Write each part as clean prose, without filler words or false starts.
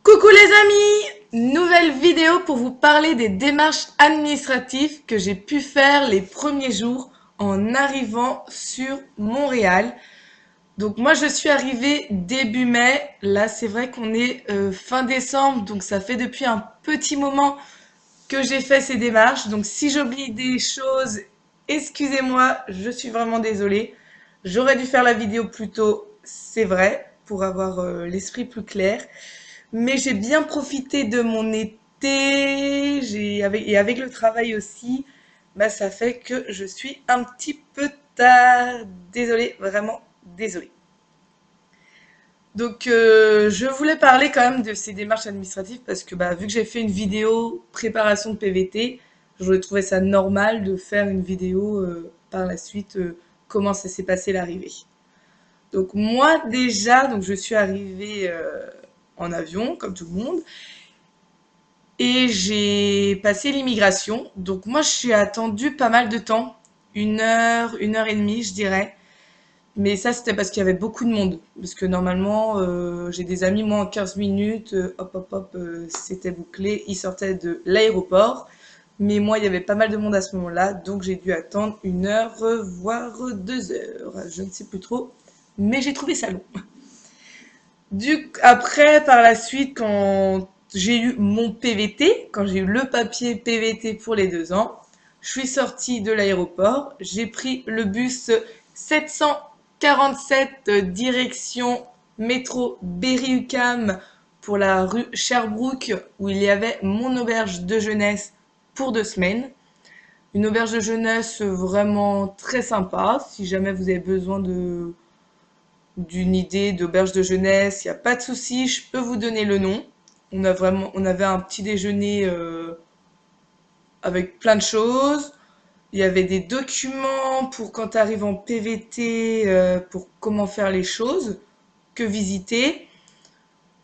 Coucou les amis! Nouvelle vidéo pour vous parler des démarches administratives que j'ai pu faire les premiers jours en arrivant sur Montréal. Donc moi je suis arrivée début mai, là c'est vrai qu'on est fin décembre, donc ça fait depuis un petit moment que j'ai fait ces démarches. Donc si j'oublie des choses, excusez-moi, je suis vraiment désolée. J'aurais dû faire la vidéo plus tôt, c'est vrai, pour avoir l'esprit plus clair. Mais j'ai bien profité de mon été, et avec le travail aussi, bah ça fait que je suis un petit peu tard. Désolée, vraiment désolée. Donc je voulais parler quand même de ces démarches administratives parce que bah, vu que j'ai fait une vidéo préparation de PVT, je trouvais ça normal de faire une vidéo par la suite comment ça s'est passé l'arrivée. Donc moi déjà, donc je suis arrivée en avion comme tout le monde. Et j'ai passé l'immigration. Donc moi, je suis attendue pas mal de temps. Une heure et demie, je dirais. Mais ça, c'était parce qu'il y avait beaucoup de monde. Parce que normalement, j'ai des amis, moi, en 15 minutes, hop, hop, hop, c'était bouclé. Ils sortaient de l'aéroport. Mais moi, il y avait pas mal de monde à ce moment-là. Donc j'ai dû attendre une heure, voire 2 heures. Je ne sais plus trop. Mais j'ai trouvé ça long. Après, par la suite, quand j'ai eu mon PVT, quand j'ai eu le papier PVT pour les 2 ans, je suis sortie de l'aéroport, j'ai pris le bus 747 direction métro Berry-UQAM pour la rue Sherbrooke où il y avait mon auberge de jeunesse pour 2 semaines. Une auberge de jeunesse vraiment très sympa. Si jamais vous avez besoin d'une idée d'auberge de jeunesse, il n'y a pas de souci, je peux vous donner le nom. On avait un petit déjeuner avec plein de choses. Il y avait des documents pour quand tu arrives en PVT, pour comment faire les choses, que visiter.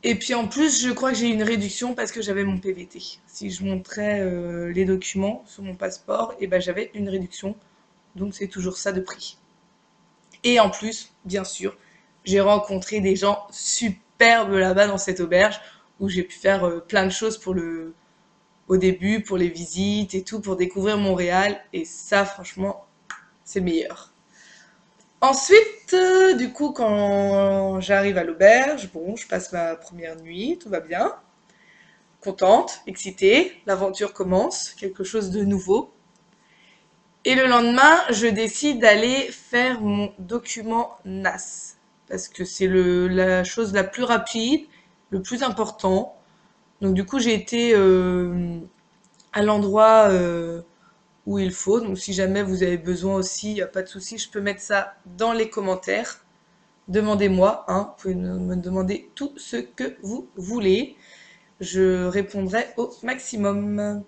Et puis en plus, je crois que j'ai eu une réduction parce que j'avais mon PVT. Si je montrais les documents sur mon passeport, et ben j'avais une réduction. Donc c'est toujours ça de prix. Et en plus, bien sûr, j'ai rencontré des gens superbes là-bas dans cette auberge où j'ai pu faire plein de choses au début, pour les visites et tout, pour découvrir Montréal. Et ça, franchement, c'est le meilleur. Ensuite, du coup, quand j'arrive à l'auberge, bon, je passe ma première nuit, tout va bien. Contente, excitée, l'aventure commence, quelque chose de nouveau. Et le lendemain, je décide d'aller faire mon document NAS. Parce que c'est la chose la plus rapide, le plus important. Donc du coup, j'ai été à l'endroit où il faut. Donc si jamais vous avez besoin aussi, il n'y a pas de souci, je peux mettre ça dans les commentaires. Demandez-moi, hein, vous pouvez me demander tout ce que vous voulez. Je répondrai au maximum.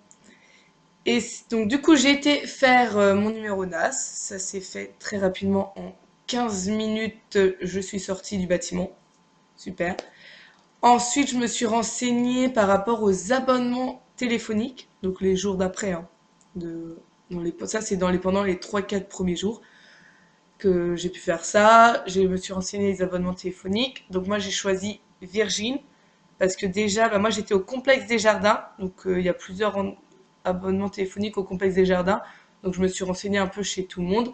Et donc du coup j'ai été faire mon numéro NAS, ça s'est fait très rapidement en 15 minutes, je suis sortie du bâtiment, super. Ensuite je me suis renseignée par rapport aux abonnements téléphoniques, donc les jours d'après, hein, ça c'est pendant les 3-4 premiers jours que j'ai pu faire ça. Je me suis renseignée les abonnements téléphoniques, donc moi j'ai choisi Virgin, parce que déjà, bah, moi j'étais au complexe des Jardins, donc il y a plusieurs abonnements téléphoniques au complexe des Jardins, donc je me suis renseignée un peu chez tout le monde.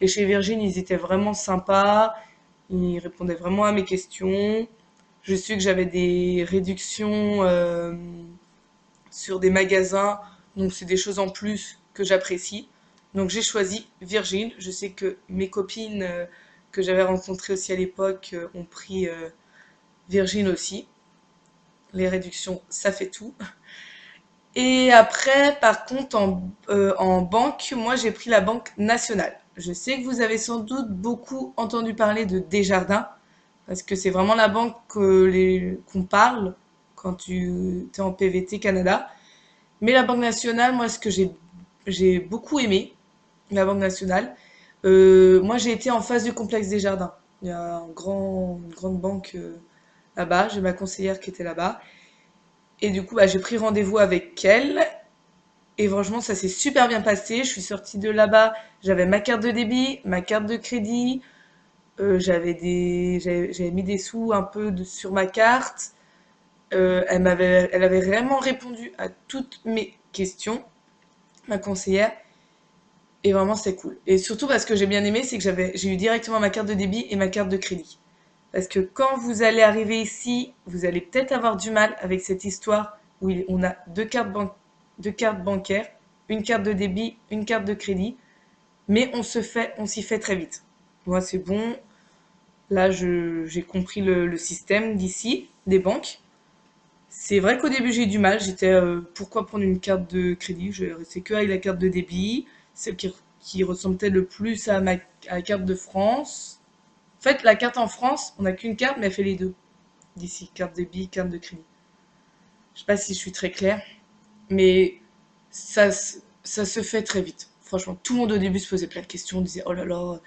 Et chez Virgin, ils étaient vraiment sympas, ils répondaient vraiment à mes questions. Je sais que j'avais des réductions sur des magasins, donc c'est des choses en plus que j'apprécie. Donc j'ai choisi Virgin. Je sais que mes copines que j'avais rencontrées aussi à l'époque ont pris Virgin aussi. Les réductions, ça fait tout. Et après, par contre, en banque, moi, j'ai pris la Banque nationale. Je sais que vous avez sans doute beaucoup entendu parler de Desjardins, parce que c'est vraiment la banque qu'on parle quand tu es en PVT Canada. Mais la Banque nationale, moi, ce que j'ai beaucoup aimé, la Banque nationale, moi, j'ai été en face du complexe Desjardins. Il y a une grande banque là-bas. J'ai ma conseillère qui était là-bas. Et du coup, bah, j'ai pris rendez-vous avec elle. Et franchement, ça s'est super bien passé. Je suis sortie de là-bas. J'avais ma carte de débit, ma carte de crédit. J'avais mis des sous un peu sur ma carte. elle avait vraiment répondu à toutes mes questions, ma conseillère. Et vraiment, c'est cool. Et surtout, parce que j'ai bien aimé, c'est que j'ai eu directement ma carte de débit et ma carte de crédit. Parce que quand vous allez arriver ici, vous allez peut-être avoir du mal avec cette histoire où on a deux cartes bancaires, une carte de débit, une carte de crédit, mais on s'y fait très vite. Moi, c'est bon. Là, j'ai compris le système d'ici, des banques. C'est vrai qu'au début, j'ai eu du mal. J'étais, pourquoi prendre une carte de crédit? Je restais que avec la carte de débit, celle qui ressemblait le plus à la carte de France. En fait, la carte en France, on n'a qu'une carte, mais elle fait les deux. D'ici, carte débit, carte de crédit. Je sais pas si je suis très claire, mais ça se fait très vite. Franchement, tout le monde au début se posait plein de questions, on disait oh là là,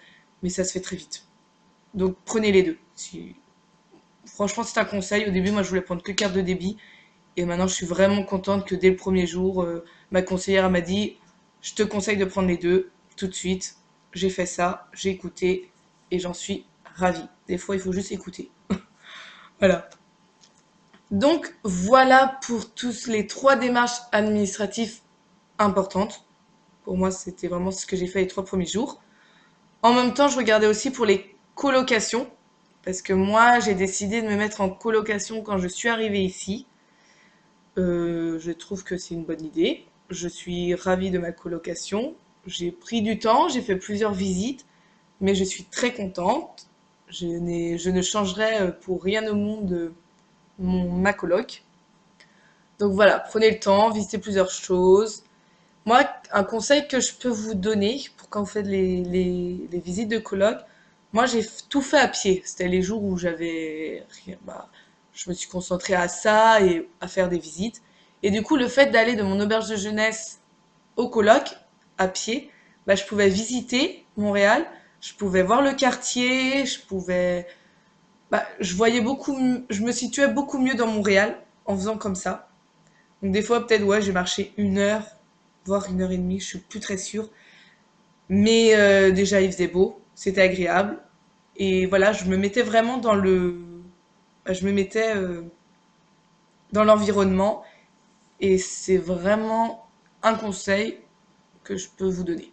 mais ça se fait très vite. Donc prenez les deux. Franchement, c'est un conseil. Au début, moi, je voulais prendre que carte de débit. Et maintenant, je suis vraiment contente que dès le premier jour, ma conseillère m'a dit, je te conseille de prendre les deux tout de suite. J'ai fait ça, j'ai écouté et j'en suis ravie. Des fois, il faut juste écouter. Voilà. Donc, voilà pour tous les 3 démarches administratives importantes. Pour moi, c'était vraiment ce que j'ai fait les 3 premiers jours. En même temps, je regardais aussi pour les colocations. Parce que moi, j'ai décidé de me mettre en colocation quand je suis arrivée ici. Je trouve que c'est une bonne idée. Je suis ravie de ma colocation. J'ai pris du temps, j'ai fait plusieurs visites, mais je suis très contente. Je ne changerai pour rien au monde ma coloc. Donc voilà, prenez le temps, visitez plusieurs choses. Moi, un conseil que je peux vous donner pour quand vous faites les visites de coloc, moi j'ai tout fait à pied. C'était les jours où j'avais rien, bah, je me suis concentrée à ça et à faire des visites. Et du coup, le fait d'aller de mon auberge de jeunesse au coloc à pied, bah, je pouvais visiter Montréal, je pouvais voir le quartier, je voyais je me situais beaucoup mieux dans Montréal en faisant comme ça. Donc des fois, peut-être, ouais, j'ai marché 1 heure, voire 1 heure et demie, je suis plus très sûre. Mais déjà, il faisait beau, c'était agréable. Et voilà, je me mettais vraiment je me mettais dans l'environnement. Et c'est vraiment un conseil que je peux vous donner.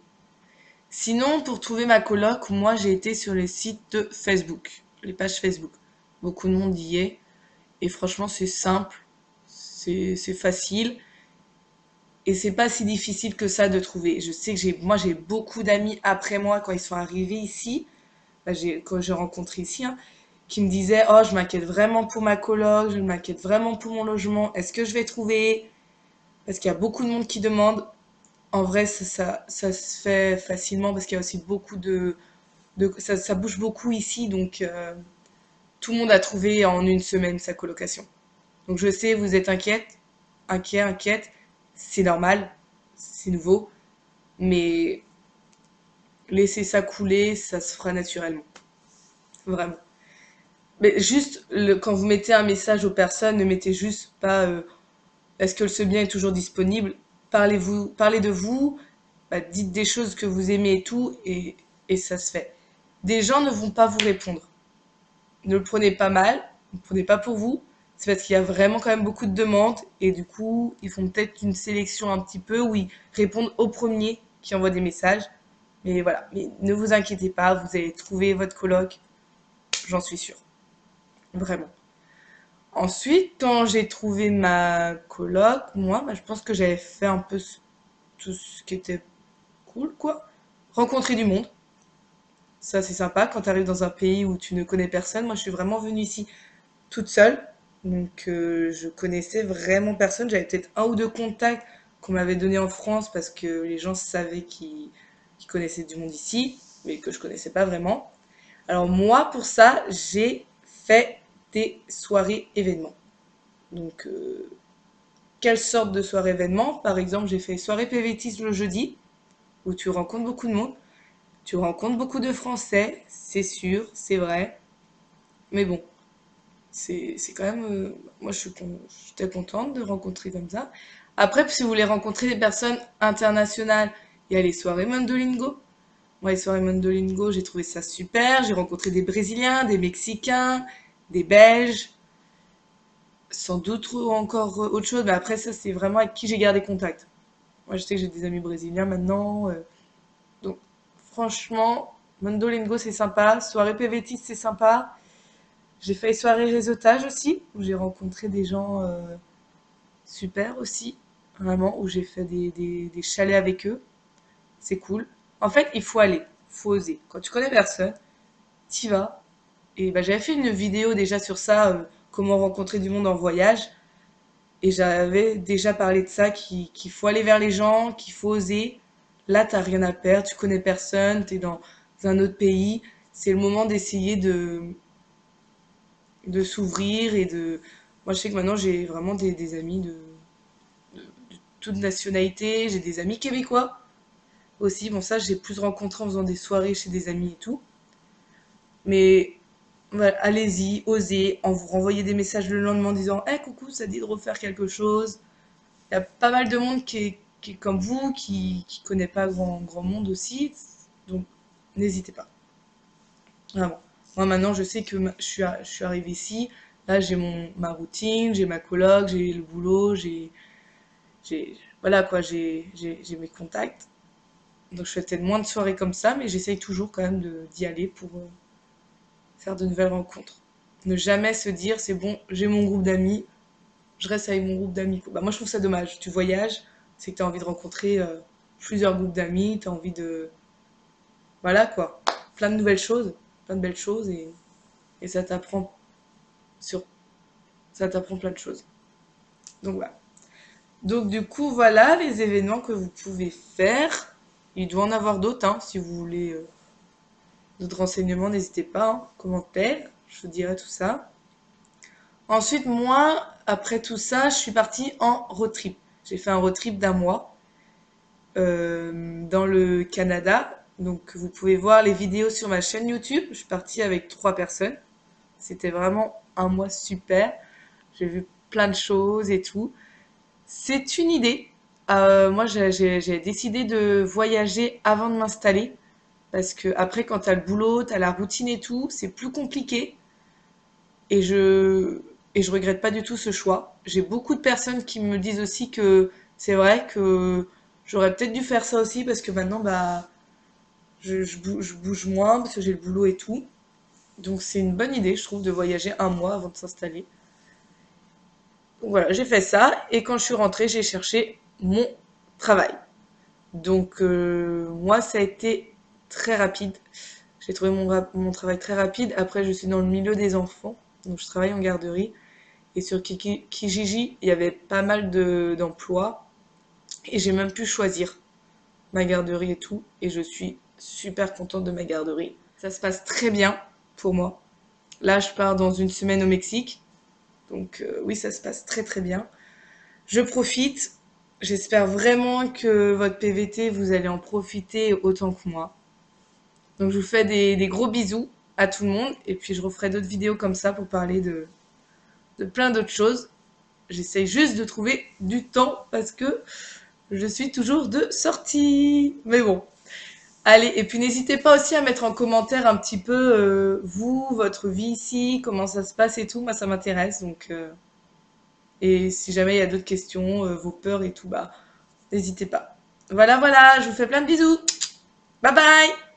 Sinon, pour trouver ma coloc, moi, j'ai été sur les sites de Facebook, les pages Facebook. Beaucoup de monde y est. Et franchement, c'est simple, c'est facile. Et c'est pas si difficile que ça de trouver. Je sais que moi j'ai beaucoup d'amis après moi quand ils sont arrivés ici, quand j'ai rencontré ici, hein, qui me disaient oh je m'inquiète vraiment pour ma coloc, je m'inquiète vraiment pour mon logement. Est-ce que je vais trouver? Parce qu'il y a beaucoup de monde qui demande. En vrai ça se fait facilement parce qu'il y a aussi beaucoup ça bouge beaucoup ici donc tout le monde a trouvé en une semaine sa colocation. Donc je sais vous êtes inquiète, c'est normal, c'est nouveau. Mais laissez ça couler, ça se fera naturellement. Vraiment. Mais juste, quand vous mettez un message aux personnes, ne mettez juste pas est-ce que ce bien est toujours disponible. Parlez de vous, dites des choses que vous aimez et tout, et ça se fait. Des gens ne vont pas vous répondre. Ne le prenez pas mal, ne le prenez pas pour vous. C'est parce qu'il y a vraiment quand même beaucoup de demandes, et du coup, ils font peut-être une sélection un petit peu où ils répondent au premier qui envoie des messages. Mais voilà, mais ne vous inquiétez pas, vous allez trouver votre coloc, j'en suis sûre. Vraiment. Ensuite, quand j'ai trouvé ma coloc, moi, je pense que j'avais fait un peu tout ce qui était cool, quoi. Rencontrer du monde, ça c'est sympa quand tu arrives dans un pays où tu ne connais personne. Moi, je suis vraiment venue ici toute seule, donc je connaissais vraiment personne. J'avais peut-être 1 ou 2 contacts qu'on m'avait donnés en France parce que les gens savaient qu'ils connaissaient du monde ici, mais que je connaissais pas vraiment. Alors moi, pour ça, j'ai fait des soirées événements. Donc, quelle sorte de soirée événement? Par exemple, j'ai fait soirée PVTiste le jeudi, où tu rencontres beaucoup de monde. Tu rencontres beaucoup de Français, c'est sûr, c'est vrai. Mais bon, c'est quand même... moi, j'étais contente de rencontrer comme ça. Après, si vous voulez rencontrer des personnes internationales, il y a les soirées Mandolingo. Moi, les soirées Mandolingo, j'ai trouvé ça super. J'ai rencontré des Brésiliens, des Mexicains, des Belges. sans doute encore autre chose, mais après ça c'est vraiment avec qui j'ai gardé contact. Moi je sais que j'ai des amis brésiliens maintenant, donc franchement, Mondolingo c'est sympa, soirée PVT c'est sympa. J'ai fait soirée réseautage aussi, où j'ai rencontré des gens super aussi, vraiment, où j'ai fait des chalets avec eux. C'est cool. En fait, il faut aller, faut oser. Quand tu connais personne, t'y vas. Et bah, j'avais fait une vidéo déjà sur ça, comment rencontrer du monde en voyage. Et j'avais déjà parlé de ça, qu'il faut aller vers les gens, qu'il faut oser. Là, t'as rien à perdre, tu connais personne, t'es dans un autre pays. C'est le moment d'essayer de s'ouvrir et de... Moi, je sais que maintenant, j'ai vraiment des amis de toute nationalité. J'ai des amis québécois aussi. Bon, ça, j'ai plus rencontré en faisant des soirées chez des amis et tout. Mais voilà, allez-y, osez, en vous renvoyez des messages le lendemain en disant hey, coucou, ça dit de refaire quelque chose. Il y a pas mal de monde qui est comme vous, qui connaît pas grand monde aussi. Donc, n'hésitez pas. Vraiment. Moi, maintenant, je sais que je suis arrivée ici. Là, j'ai ma routine, j'ai ma coloc, j'ai le boulot, voilà quoi, j'ai mes contacts. Donc, je fais peut-être moins de soirées comme ça, mais j'essaye toujours quand même d'y aller pour faire de nouvelles rencontres. Ne jamais se dire, c'est bon, j'ai mon groupe d'amis, je reste avec mon groupe d'amis. Bah, moi, je trouve ça dommage. Tu voyages, c'est que tu as envie de rencontrer plusieurs groupes d'amis, tu as envie de. Voilà quoi. Plein de nouvelles choses, plein de belles choses et ça t'apprend sur. Ça t'apprend plein de choses. Donc voilà. Donc du coup, voilà les événements que vous pouvez faire. Il doit en avoir d'autres, hein, si vous voulez d'autres renseignements, n'hésitez pas, hein, commentaire, je vous dirai tout ça. Ensuite, moi, après tout ça, je suis partie en road trip. J'ai fait un road trip d'un mois dans le Canada. Donc, vous pouvez voir les vidéos sur ma chaîne YouTube. Je suis partie avec 3 personnes. C'était vraiment un mois super. J'ai vu plein de choses et tout. C'est une idée. Moi, j'ai décidé de voyager avant de m'installer. Parce que après, quand t'as le boulot, t'as la routine et tout, c'est plus compliqué. Et je regrette pas du tout ce choix. J'ai beaucoup de personnes qui me disent aussi que c'est vrai que j'aurais peut-être dû faire ça aussi parce que maintenant, bah, je bouge moins parce que j'ai le boulot et tout. Donc c'est une bonne idée, je trouve, de voyager un mois avant de s'installer. Donc voilà, j'ai fait ça et quand je suis rentrée, j'ai cherché mon travail. Donc moi, ça a été très rapide. J'ai trouvé mon travail très rapide. Après, je suis dans le milieu des enfants, donc je travaille en garderie. Et sur Kijiji, il y avait pas mal d'emplois. Et j'ai même pu choisir ma garderie et tout. Et je suis super contente de ma garderie. Ça se passe très bien pour moi. Là, je pars dans une semaine au Mexique. Donc oui, ça se passe très très bien. Je profite. J'espère vraiment que votre PVT, vous allez en profiter autant que moi. Donc je vous fais des gros bisous à tout le monde. Et puis je referai d'autres vidéos comme ça pour parler de plein d'autres choses. J'essaye juste de trouver du temps parce que je suis toujours de sortie. Mais bon. Allez, et puis n'hésitez pas aussi à mettre en commentaire un petit peu vous, votre vie ici, comment ça se passe et tout. Moi, ça m'intéresse. Donc, et si jamais il y a d'autres questions, vos peurs et tout, bah, n'hésitez pas. Voilà, voilà, je vous fais plein de bisous. Bye bye!